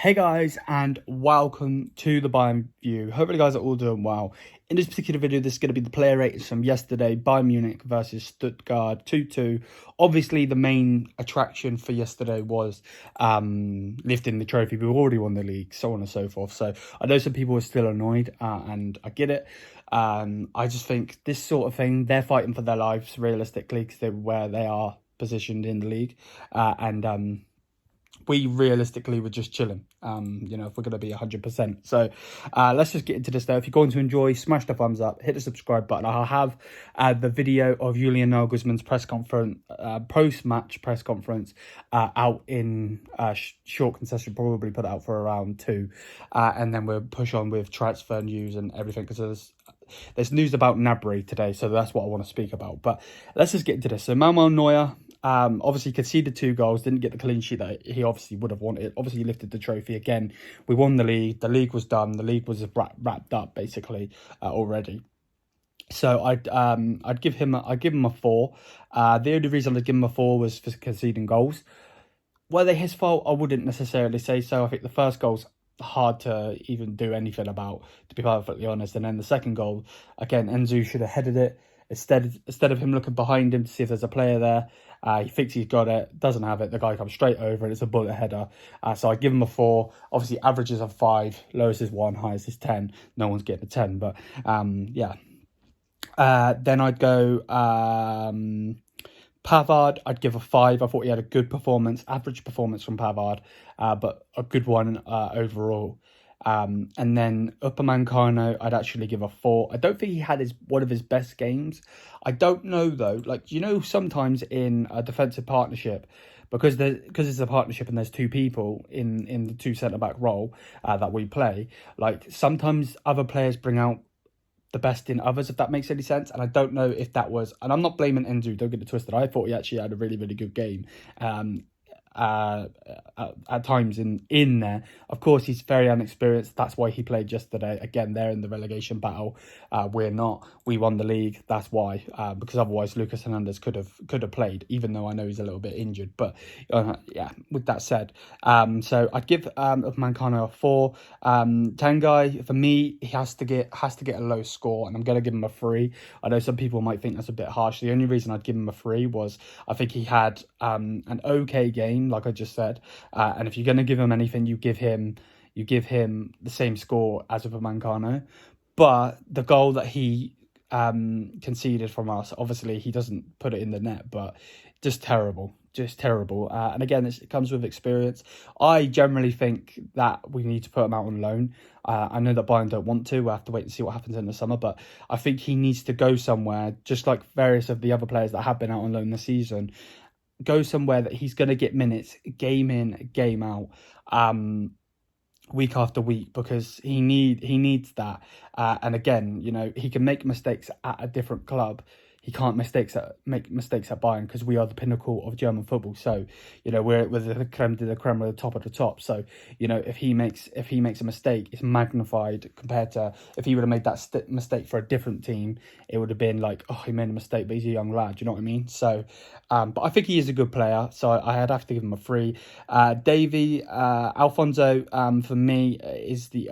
Hey guys, and welcome to the Bayern View. Hopefully you guys are all doing well. In this particular video, this is going to be the player ratings from yesterday. Bayern Munich versus Stuttgart 2-2. Obviously, the main attraction for yesterday was lifting the trophy. We've already won the league, so on and so forth. So I know some people are still annoyed, and I get it. I just think this sort of thing, they're fighting for their lives realistically because they're where they are positioned in the league. We realistically were just chilling, if we're going to be 100%. So let's just get into this though. If you're going to enjoy, smash the thumbs up, hit the subscribe button. I'll have the video of Julian Nagelsmann's press conference, post-match press conference out in short concession, probably put it out for around 2. And then we'll push on with transfer news and everything because there's news about Gnabry today. So that's what I want to speak about. But let's just get into this. So Manuel Neuer, obviously conceded 2 goals, didn't get the clean sheet that he obviously would have wanted. Obviously lifted the trophy again. We won the league was done, the league was wrapped up basically already. So I'd give him a 4. The only reason I'd give him a 4 was for conceding goals. Were they his fault? I wouldn't necessarily say so. I think the first goal's hard to even do anything about, to be perfectly honest. And then the second goal, again, Enzo should have headed it. Instead of him looking behind him to see if there's a player there, he thinks he's got it, doesn't have it. The guy comes straight over and it's a bullet header. So I give him a 4. Obviously, averages are 5, lowest is 1, highest is 10. No one's getting a 10, but yeah. Then I'd go Pavard. I'd give a 5. I thought he had a good performance, average performance from Pavard, but a good one overall. And then Upamecano, I'd actually give a 4. I don't think he had one of his best games. I don't know though. Like, sometimes in a defensive partnership, because it's a partnership and there's 2 people in the 2 centre back role that we play. Like sometimes other players bring out the best in others, if that makes any sense. And I don't know if that was, and I'm not blaming Enzo, don't get it twisted. I thought he actually had a really, really good game. At times in there. Of course, he's very unexperienced. That's why he played yesterday. Again, they're in the relegation battle. We're not. We won the league. That's why. Because otherwise, Lucas Hernandez could have played. Even though I know he's a little bit injured. But yeah. With that said, so I'd give Mancano a 4. Tanguy, for me, he has to get a low score, and I'm gonna give him a 3. I know some people might think that's a bit harsh. The only reason I'd give him a 3 was I think he had an okay game, like I just said, and if you're going to give him anything, you give him the same score as with Mancano. But the goal that he conceded from us, obviously he doesn't put it in the net, but just terrible. And again, it comes with experience. I generally think that we need to put him out on loan. I know that Bayern don't want to. We'll have to wait and see what happens in the summer. But I think he needs to go somewhere, just like various of the other players that have been out on loan this season. Go somewhere that he's going to get minutes, game in, game out, week after week, because he needs that. And again, he can make mistakes at a different club. He can't make mistakes at Bayern because we are the pinnacle of German football. So, we're the creme de la creme, we're the top of the top. So, if he makes a mistake, it's magnified compared to if he would have made that mistake for a different team. It would have been like, oh, he made a mistake, but he's a young lad. Do you know what I mean? So, but I think he is a good player. So I'd have to give him a 3. Davy, Alfonso, for me is the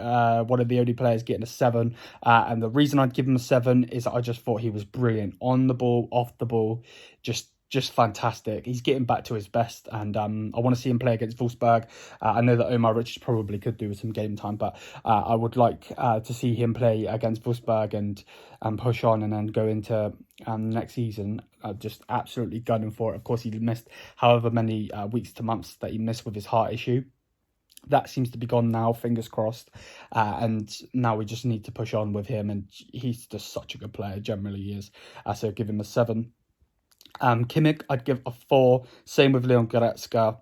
one of the only players getting a 7. And the reason I'd give him a 7 is that I just thought he was brilliant on the ball, off the ball, just fantastic. He's getting back to his best, and I want to see him play against Wolfsburg. I know that Omar Richards probably could do with some game time, but I would like to see him play against Wolfsburg and push on and then go into next season just absolutely gunning for it. Of course, he missed however many weeks to months that he missed with his heart issue. That seems to be gone now, fingers crossed. And now we just need to push on with him. And he's just such a good player, generally he is. So give him a 7. Kimmich, I'd give a 4. Same with Leon Goretzka.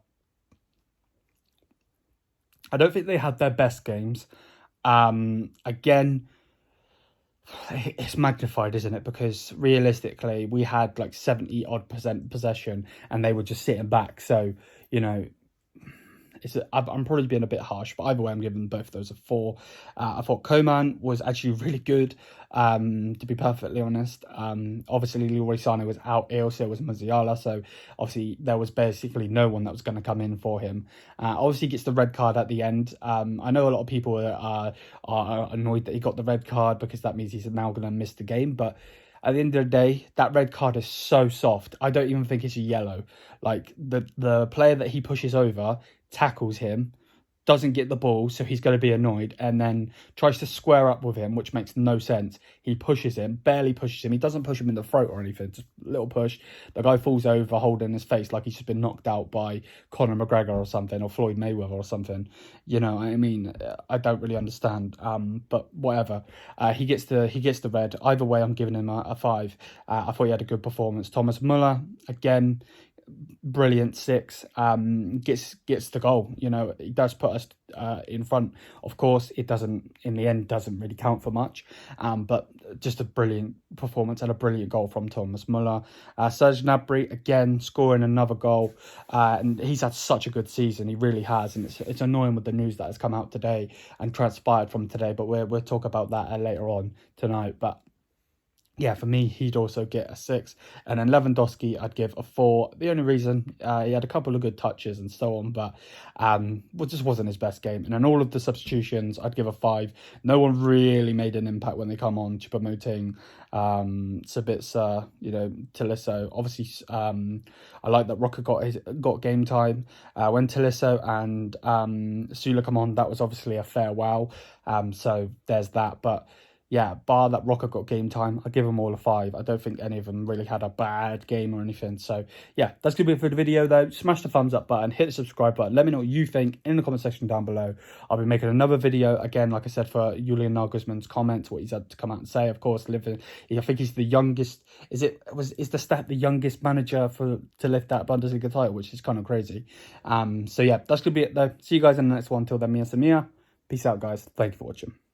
I don't think they had their best games. Again, it's magnified, isn't it? Because realistically, we had like 70% possession and they were just sitting back. So, I'm probably being a bit harsh, but either way, I'm giving both of those a 4. I thought Coman was actually really good, to be perfectly honest. Obviously, Leroy Sané was out ill, so it was Musiala, so obviously there was basically no one that was going to come in for him. Obviously, he gets the red card at the end. I know a lot of people are annoyed that he got the red card because that means he's now going to miss the game, but at the end of the day, that red card is so soft. I don't even think it's a yellow. Like, the player that he pushes over tackles him, doesn't get the ball, so he's going to be annoyed, and then tries to square up with him, which makes no sense. He pushes him, barely pushes him. He doesn't push him in the throat or anything, just a little push. The guy falls over holding his face like he's just been knocked out by Conor McGregor or something, or Floyd Mayweather or something. You know, I mean, I don't really understand, but whatever. He gets the red. Either way, I'm giving him a 5. I thought he had a good performance. Thomas Muller, again, brilliant 6. Gets the goal. You know, he does put us in front. Of course, it doesn't, in the end, doesn't really count for much, but just a brilliant performance and a brilliant goal from Thomas Muller. Serge Gnabry, again, scoring another goal, and he's had such a good season. He really has, and it's annoying with the news that has come out today and transpired from today, but we'll talk about that later on tonight. But yeah, for me, he'd also get a 6. And then Lewandowski, I'd give a 4. The only reason, he had a couple of good touches and so on, but just wasn't his best game. And then all of the substitutions, I'd give a 5. No one really made an impact when they come on. Choupo-Moting, Sabitzer, you know, Tolisso. Obviously, I like that Rocker got game time. When Tolisso and Sula come on, that was obviously a farewell. So there's that, but yeah, bar that Rocker got game time, I give them all a 5. I don't think any of them really had a bad game or anything. So yeah, that's going to be it for the video though. Smash the thumbs up button, hit the subscribe button. Let me know what you think in the comment section down below. I'll be making another video, again, like I said, for Julian Nagelsmann's comments, what he's had to come out and say. Of course, I think he's the youngest, is the stat the youngest manager to lift that Bundesliga title, which is kind of crazy. So yeah, that's going to be it though. See you guys in the next one. Till then, Mia Samia. Peace out, guys. Thank you for watching.